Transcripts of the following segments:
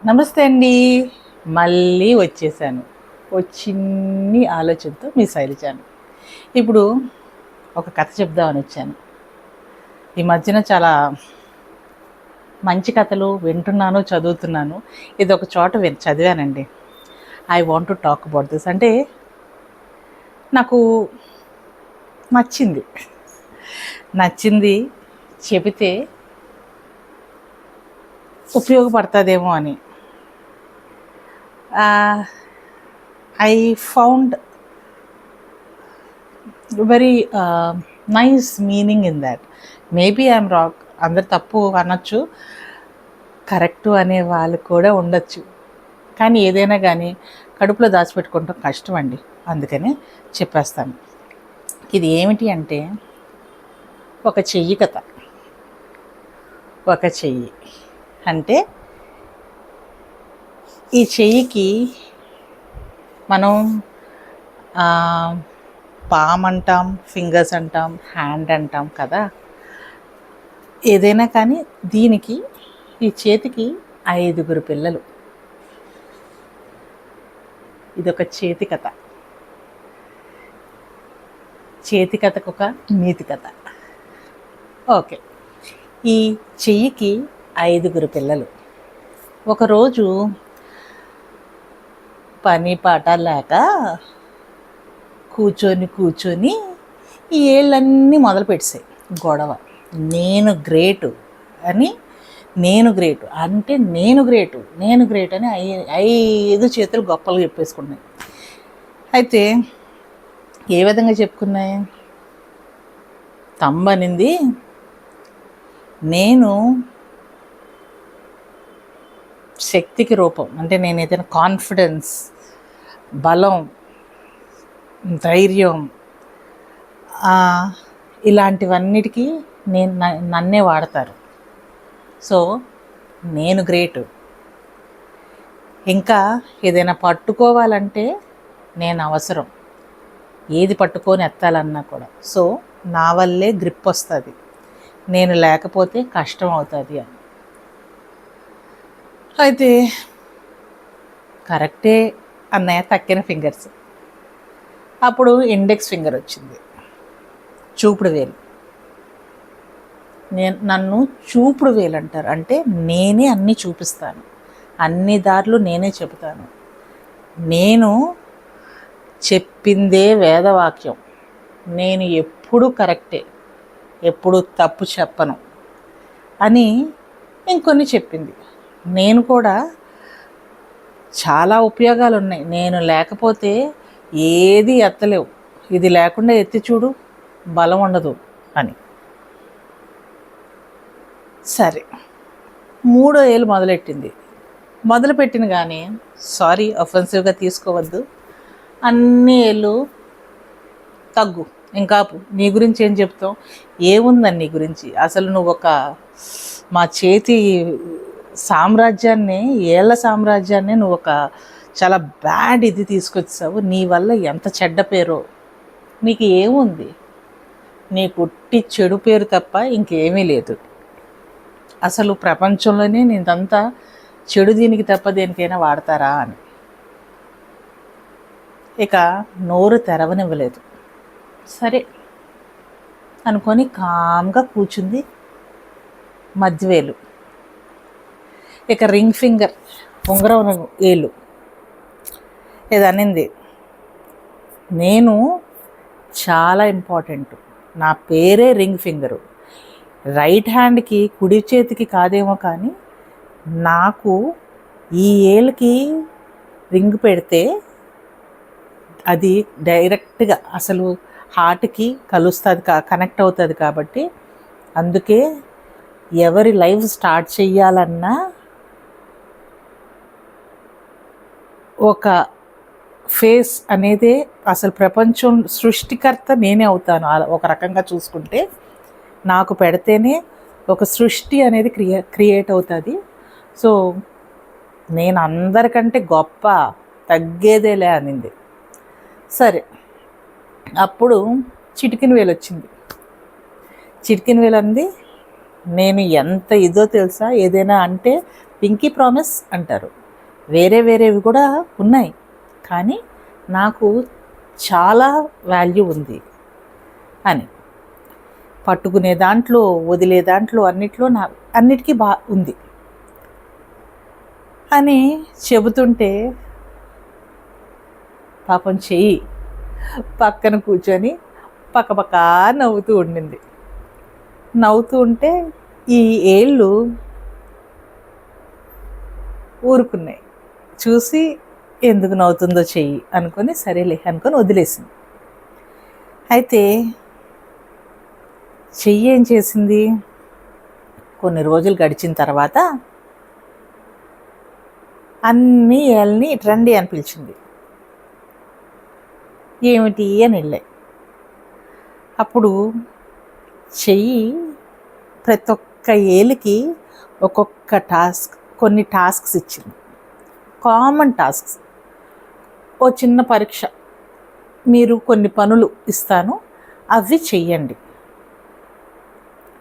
నమస్తే అండి. మళ్ళీ వచ్చేసాను. ఓ చిన్ని ఆలోచనతో మీ శైలజాని. ఇప్పుడు ఒక కథ చెప్దామని వచ్చాను. ఈ మధ్యన చాలా మంచి కథలు వింటున్నాను, చదువుతున్నాను. ఇది ఒక చోట చదివానండి. I want to talk about this. అంటే నాకు నచ్చింది. నచ్చింది చెబితే ఉపయోగపడుతుందేమో అని. I found very nice meaning in that. Maybe I'm wrong, అందరు తప్పు అనొచ్చు, కరెక్టు అనే వాళ్ళు కూడా ఉండొచ్చు. కానీ ఏదైనా కానీ కడుపులో దాచిపెట్టుకోవటం కష్టం అండి. అందుకనే చెప్పేస్తాను. ఇది ఏమిటి అంటే ఒక చెయ్యి కథ. ఒక చెయ్యి అంటే ఈ చెయ్యికి మనం పామ్ అంటాం, ఫింగర్స్ అంటాం, హ్యాండ్ అంటాం కదా. ఏదైనా కానీ దీనికి, ఈ చేతికి 5 పిల్లలు. ఇదొక చేతి కథ. చేతి కథకు ఒక నీతి కథ. ఓకే, ఈ చెయ్యికి 5 పిల్లలు. ఒకరోజు పని పాట లేక కూర్చొని ఈ ఏళ్ళన్నీ మొదలు పెట్టాయి గొడవ. నేను గ్రేటు అని, నేను గ్రేటు అంటే నేను గ్రేటు అని 5 చేతులు గొప్పలు చెప్పేసుకున్నాయి. అయితే ఏ విధంగా చెప్పుకున్నాయి? తమ్మనింది, నేను శక్తికి రూపం. అంటే నేను ఏదైనా కాన్ఫిడెన్స్, బలం, ధైర్యం, ఇలాంటివన్నిటికీ నన్నే వాడతారు. సో నేను గ్రేటు. ఇంకా ఏదైనా పట్టుకోవాలంటే నేను అవసరం, ఏది పట్టుకొని ఎత్తాలన్నా కూడా. సో నా వల్లే గ్రిప్ వస్తుంది, నేను లేకపోతే కష్టం అవుతుంది అని. అయితే కరెక్టే అన్నయ్య, తక్కిన ఫింగర్స్. అప్పుడు ఇండెక్స్ ఫింగర్ వచ్చింది, చూపుడు వేలు. నన్ను చూపుడు వేలు అంటారు. అంటే నేనే అన్నీ చూపిస్తాను, అన్ని దారులు నేనే చెబుతాను, నేను చెప్పిందే వేదవాక్యం, నేను ఎప్పుడు కరెక్టే, ఎప్పుడు తప్పు చెప్పను అని ఇంకొన్ని చెప్పింది. నేను కూడా చాలా ఉపయోగాలు ఉన్నాయి, నేను లేకపోతే ఏది ఎత్తలేవు, ఇది లేకుండా ఎత్తి చూడు, బలం ఉండదు అని. సరే, 3వ ఏళ్ళు మొదలుపెట్టిన కానీ, సారీ అఫెన్సివ్గా తీసుకోవద్దు, అన్ని ఏళ్ళు తగ్గు, ఇంకా నీ గురించి ఏం చెప్తావు, ఏముందని నీ గురించి, అసలు నువ్వు ఒక మా చేతి సామ్రాజ్యాన్ని, ఏళ్ళ సామ్రాజ్యాన్ని నువ్వు ఒక చాలా బ్యాడ్ ఇది తీసుకొచ్చావు, నీ వల్ల ఎంత చెడ్డ పేరో, నీకు ఏముంది, నీకు ఉట్టి చెడు పేరు తప్ప ఇంకేమీ లేదు, అసలు ప్రపంచంలోనే నీదంతా చెడు, దీనికి తప్ప దేనికైనా వాడతారా అని. ఇక నోరు తెరవనివ్వలేదు. సరే అనుకొని కామ్గా కూర్చుంది మధ్యవేలు. ఇక రింగ్ ఫింగర్, ఉంగరం ఏలు ఏదనింది, నేను చాలా ఇంపార్టెంట్, నా పేరే రింగ్ ఫింగరు, రైట్ హ్యాండ్కి, కుడి చేతికి కాదేమో కానీ నాకు ఈ ఏళ్ళకి రింగ్ పెడితే అది డైరెక్ట్గా అసలు హార్ట్కి కలుస్తుంది, కనెక్ట్ అవుతుంది. కాబట్టి అందుకే ఎవరి లైఫ్ స్టార్ట్ చెయ్యాలన్నా ఒక ఫేస్ అనేది, అసలు ప్రపంచం సృష్టికర్త నేనే అవుతాను. ఒక రకంగా చూసుకుంటే నాకు పెడితేనే ఒక సృష్టి అనేది క్రియేట్ అవుతుంది. సో నేను అందరికంటే గొప్ప, తగ్గేదేలే అనింది. సరే, అప్పుడు చిటికిన వేలు వచ్చింది. చిటికిన వేలు అంది, నేను ఎంత ఇదో తెలుసా, ఏదైనా అంటే పింకీ ప్రామిస్ అంటారు, వేరే వేరేవి కూడా ఉన్నాయి, కానీ నాకు చాలా వాల్యూ ఉంది అని. పట్టుకునే దాంట్లో, వదిలే దాంట్లో, అన్నిటికీ ఉంది అని చెబుతుంటే పాపం చెయ్యి పక్కన కూర్చొని పక్కపక్క నవ్వుతూ ఉండింది. నవ్వుతూ ఉంటే ఈ ఏళ్ళు ఊరుకున్నాయి. చూసి ఎందుకు నవ్వుతుందో చెయ్యి అనుకొని సరేలే అనుకొని వదిలేసింది. అయితే చెయ్యి ఏం చేసింది, కొన్ని రోజులు గడిచిన తర్వాత అన్ని ఏళ్ళని ఇటు రండి అని పిలిచింది. ఏమిటి అని వెళ్ళాయి. అప్పుడు చెయ్యి ప్రతి ఒక్క ఏలికి ఒక్కొక్క కొన్ని టాస్క్స్ ఇచ్చింది, కామన్ టాస్క్స్. ఓ చిన్న పరీక్ష, మీరు కొన్ని పనులు ఇస్తాను అవి చెయ్యండి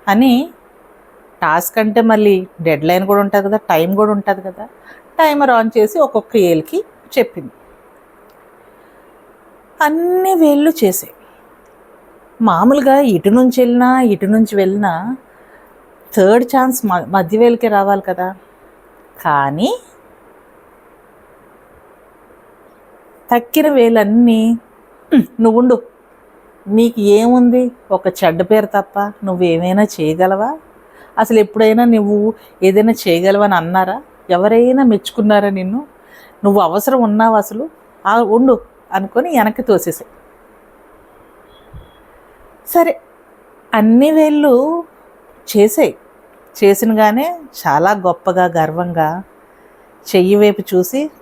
అని. టాస్క్ అంటే మళ్ళీ డెడ్ లైన్ కూడా ఉంటుంది కదా, టైం కూడా ఉంటుంది కదా. టైమర్ ఆన్ చేసి ఒక్కొక్క ఏలికి చెప్పింది. అన్ని వేళ్ళు చేసాయి. మామూలుగా ఇటు నుంచి వెళ్ళినా థర్డ్ ఛాన్స్ మధ్య వేలకే రావాలి కదా. కానీ తక్కిన వేలన్నీ నువ్వుండు, నీకు ఏముంది, ఒక చెడ్డ పేరు తప్ప నువ్వేమైనా చేయగలవా, అసలు ఎప్పుడైనా నువ్వు ఏదైనా చేయగలవని అన్నారా, ఎవరైనా మెచ్చుకున్నారా నిన్ను, నువ్వు అవసరం ఉన్నావు అసలు, ఉండు అనుకొని వెనక్కి తోసేసాయి. సరే, అన్ని వేళ్ళు చేసినగానే చాలా గొప్పగా గర్వంగా చెయ్యి వైపు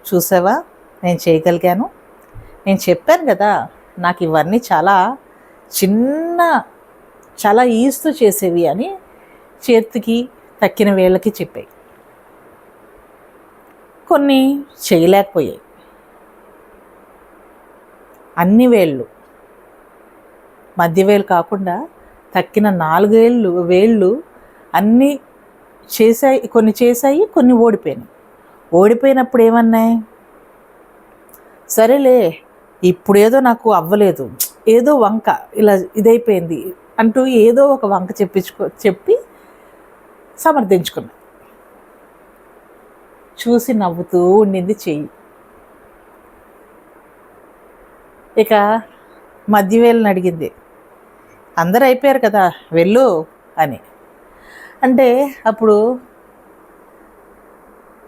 చూసావా నేను చేయగలిగాను, నేను చెప్పాను కదా నాకు ఇవన్నీ చాలా ఈజీతో చేసేవి అని చేతికి తక్కిన వేళ్ళకి చెప్పాయి. కొన్ని చేయలేకపోయాయి. అన్ని వేళ్ళు, మధ్య వేలు కాకుండా తక్కిన 4 వేళ్ళు అన్నీ చేశాయి. కొన్ని చేశాయి, కొన్ని ఓడిపోయినాయి. ఓడిపోయినప్పుడు ఏమన్నాయి, సరేలే ఇప్పుడు ఏదో నాకు అవ్వలేదు, ఏదో వంక ఇలా ఇదైపోయింది అంటూ ఏదో ఒక వంక చెప్పి సమర్థించుకున్నా. చూసి నవ్వుతూ ఉండింది చెయ్యి. ఇక మధ్యవేళ్ళని అడిగింది, అందరూ అయిపోయారు కదా వెళ్ళు అని. అంటే అప్పుడు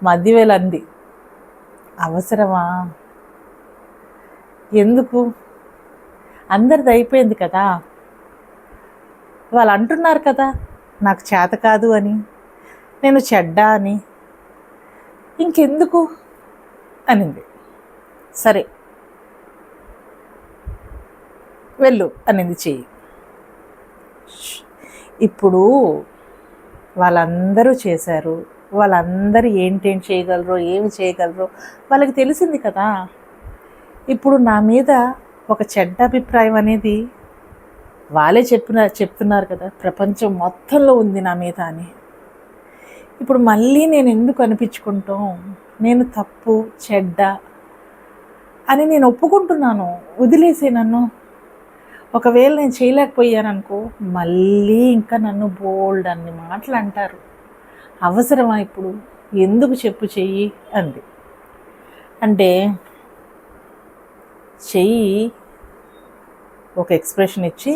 మధ్యవేలు అంది, అవసరమా, ఎందుకు, అందరిది అయిపోయింది కదా, వాళ్ళు అంటున్నారు కదా నాకు చేత కాదు అని, నేను చెడ్డ అని, ఇంకెందుకు అనింది. సరే వెళ్ళు అనింది చెయ్యి. ఇప్పుడు వాళ్ళందరూ చేశారు, వాళ్ళందరూ ఏంటేం చేయగలరో ఏమి చేయగలరో వాళ్ళకి తెలిసింది కదా. ఇప్పుడు నా మీద ఒక చెడ్డ అభిప్రాయం అనేది వాళ్ళే చెప్తున్నారు కదా, ప్రపంచం మొత్తంలో ఉంది నా మీద అని. ఇప్పుడు మళ్ళీ నేను ఎందుకు అనిపించుకుంటాం, నేను తప్పు చెడ్డ అని నేను ఒప్పుకుంటున్నాను, వదిలేసే నన్ను. ఒకవేళ నేను చేయలేకపోయాననుకో మళ్ళీ ఇంకా నన్ను బోల్డ్ అన్ని మాటలు అంటారు, అవసరమా ఇప్పుడు, ఎందుకు చెప్పు చెయ్యి అంది. అంటే చెయ్యి ఒక ఎక్స్ప్రెషన్ ఇచ్చి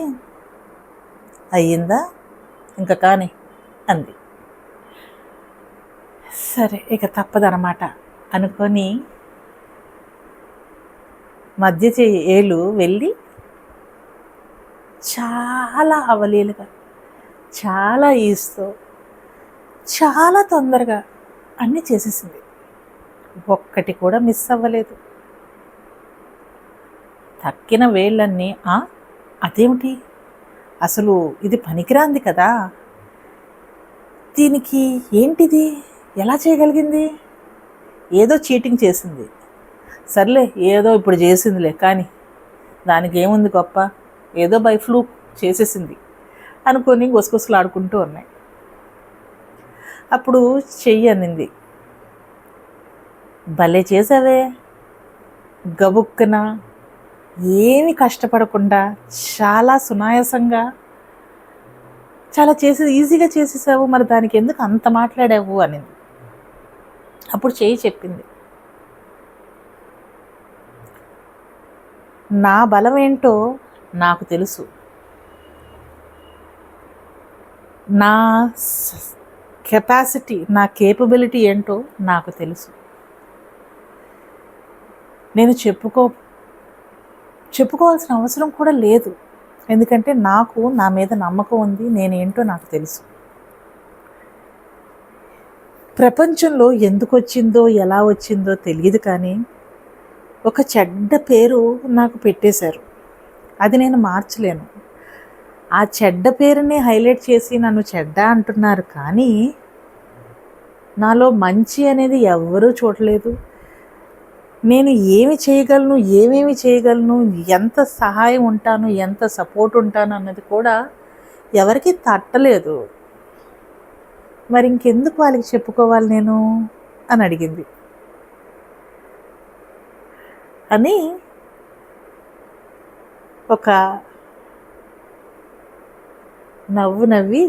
అయ్యిందా ఇంకా కానీ అంది. సరే ఇక తప్పదనమాట అనుకొని మధ్య ఏలు వెళ్ళి చాలా అవలీలుగా, చాలా ఈజీతో, చాలా తొందరగా అన్నీ చేసేసింది. ఒక్కటి కూడా మిస్ అవ్వలేదు. తక్కిన వేళ్ళన్నీ అదేమిటి, అసలు ఇది పనికిరాంది కదా, దీనికి ఏంటిది, ఎలా చేయగలిగింది, ఏదో చీటింగ్ చేసింది, సర్లే ఏదో ఇప్పుడు చేసిందిలే కానీ దానికి ఏముంది గొప్ప, ఏదో బై ఫ్లూక్ చేసేసింది అనుకొని గుసగుసలాడుకుంటూ ఉన్నాయి. అప్పుడు చెయ్యి అనింది, భలే చేసావే, గబుక్కున ఏమి కష్టపడకుండా చాలా సునాయాసంగా చాలా ఈజీగా చేసేసావు, మరి దానికి ఎందుకు అంత మాట్లాడావు అనింది. అప్పుడు చేయి చెప్పింది, నా బలం ఏంటో నాకు తెలుసు, నా కెపాసిటీ, నా కేపబిలిటీ ఏంటో నాకు తెలుసు. నేను చెప్పుకోవాల్సిన అవసరం కూడా లేదు, ఎందుకంటే నాకు నా మీద నమ్మకం ఉంది, నేనేంటో నాకు తెలుసు. ప్రపంచంలో ఎందుకు వచ్చిందో ఎలా వచ్చిందో తెలియదు, కానీ ఒక చెడ్డ పేరు నాకు పెట్టేశారు, అది నేను మార్చలేను. ఆ చెడ్డ పేరుని హైలైట్ చేసి నన్ను చెడ్డ అంటున్నారు, కానీ నాలో మంచి అనేది ఎవ్వరూ చూడలేదు. నేను ఏమి చేయగలను, ఎంత సహాయం ఉంటాను, ఎంత సపోర్ట్ ఉంటాను అన్నది కూడా ఎవరికి తట్టలేదు. మరి ఇంకెందుకు వాళ్ళకి చెప్పుకోవాలి నేను అని అడిగింది. అని ఒక నవ్వు నవ్వి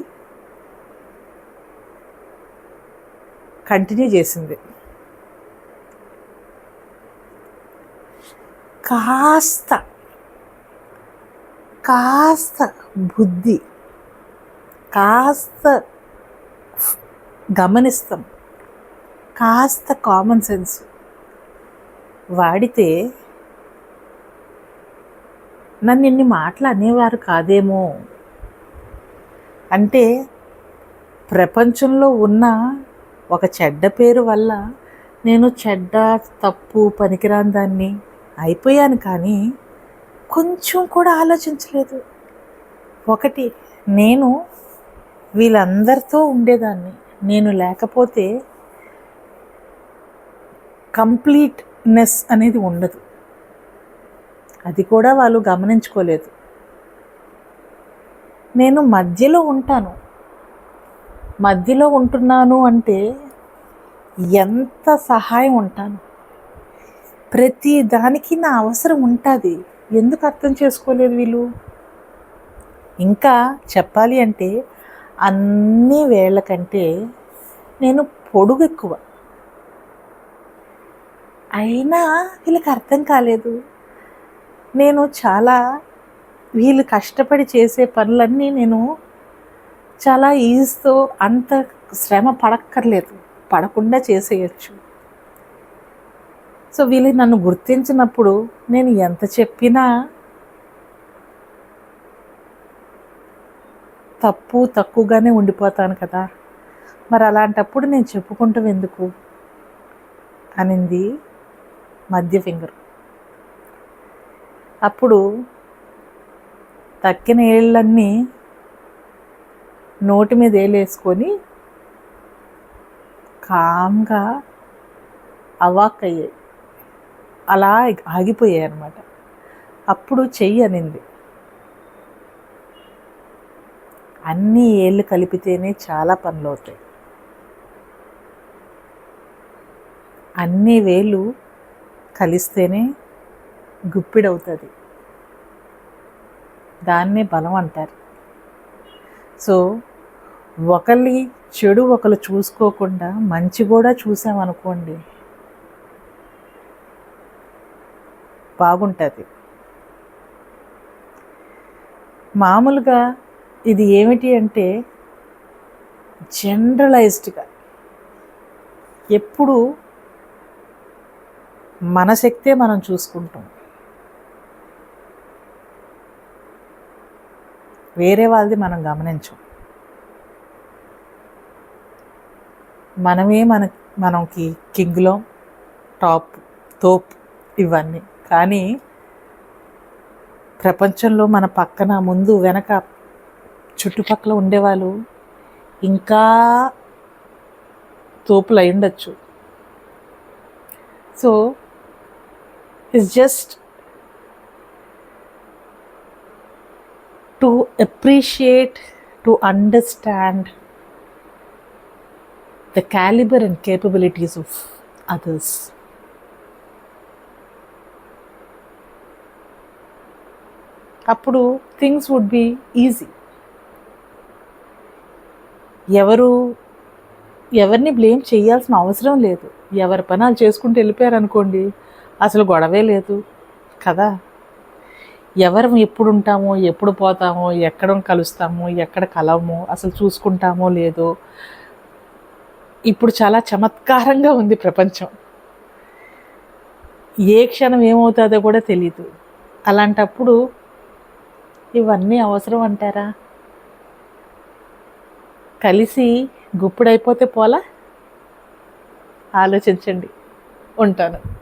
కంటిన్యూ చేసింది. కాస్త బుద్ధి, కాస్త గమనిస్తాం, కాస్త కామన్ సెన్స్ వాడితే నన్ను ఇన్ని మాటలు అనేవారు కాదేమో. అంటే ప్రపంచంలో ఉన్న ఒక చెడ్డ పేరు వల్ల నేను చెడ్డ, తప్పు, పనికిరాని దాన్ని అయిపోయాను, కానీ కొంచెం కూడా ఆలోచించలేదు. ఒకటి, నేను వీళ్ళందరితో ఉండేదాన్ని, నేను లేకపోతే కంప్లీట్నెస్ అనేది ఉండదు, అది కూడా వాళ్ళు గమనించుకోలేదు. నేను మధ్యలో ఉంటున్నాను అంటే ఎంత సహాయం ఉంటాను, ప్రతి దానికి నా అవసరం ఉంటుంది. ఎందుకు అర్థం చేసుకోలేదు వీళ్ళు? ఇంకా చెప్పాలి అంటే అన్ని వేళ్ల కంటే నేను పొడుగు ఎక్కువ, అయినా వీళ్ళకి అర్థం కాలేదు. నేను వీళ్ళు కష్టపడి చేసే పనులన్నీ నేను చాలా ఈజీతో, అంత శ్రమ పడకుండా చేసేయచ్చు. సో వీళ్ళు నన్ను గుర్తించినప్పుడు నేను ఎంత చెప్పినా తక్కువగానే ఉండిపోతాను కదా, మరి అలాంటప్పుడు నేను చెప్పుకుంటాం ఎందుకు అనింది మధ్య ఫింగర్. అప్పుడు తక్కిన ఏళ్ళన్నీ నోటి మీద వేలేసుకొని కామ్గా అవాక్కయ్యాయి, అలా ఆగిపోయాయి అన్నమాట. అప్పుడు చెయ్యి అనింది, అన్ని ఏళ్ళు కలిపితేనే చాలా పనులు అవుతాయి, అన్ని వేళ్ళు కలిస్తేనే గుప్పిడవుతుంది, దాన్నే బలం అంటారు. సో ఒకరి చెడు ఒకరు చూసుకోకుండా మంచి కూడా చూసామనుకోండి, బాగుంటుంది. మామూలుగా ఇది ఏమిటి అంటే జనరలైజ్డ్గా ఎప్పుడు మన శక్తే మనం చూసుకుంటాం, వేరే వాళ్ళది మనం గమనించం. మనమే మనకి కింగ్లో తోప్ ఇవన్నీ, కానీ ప్రపంచంలో మన పక్కన, ముందు, వెనక, చుట్టుపక్కల ఉండేవాళ్ళు ఇంకా తోపులు అయి ఉండొచ్చు. So it's just to appreciate, to understand the caliber and capabilities of others. అప్పుడు థింగ్స్ వుడ్ బి ఈజీ. ఎవరిని బ్లేమ్ చేయాల్సిన అవసరం లేదు. ఎవరి పని వాళ్ళు చేసుకుంటూ వెళ్ళిపోయారు అనుకోండి, అసలు గొడవే లేదు కదా. ఎవరు ఎప్పుడు ఉంటామో, ఎప్పుడు పోతామో, ఎక్కడ కలుస్తామో, ఎక్కడ కలవమో, అసలు చూసుకుంటామో లేదో. ఇప్పుడు చాలా చమత్కారంగా ఉంది ప్రపంచం. ఏ క్షణం ఏమవుతుందో కూడా తెలీదు. అలాంటప్పుడు ఇవన్నీ అవసరం అంటారా? కలిసి గుప్పుడైపోతే పోలా? ఆలోచించండి. ఉంటాను.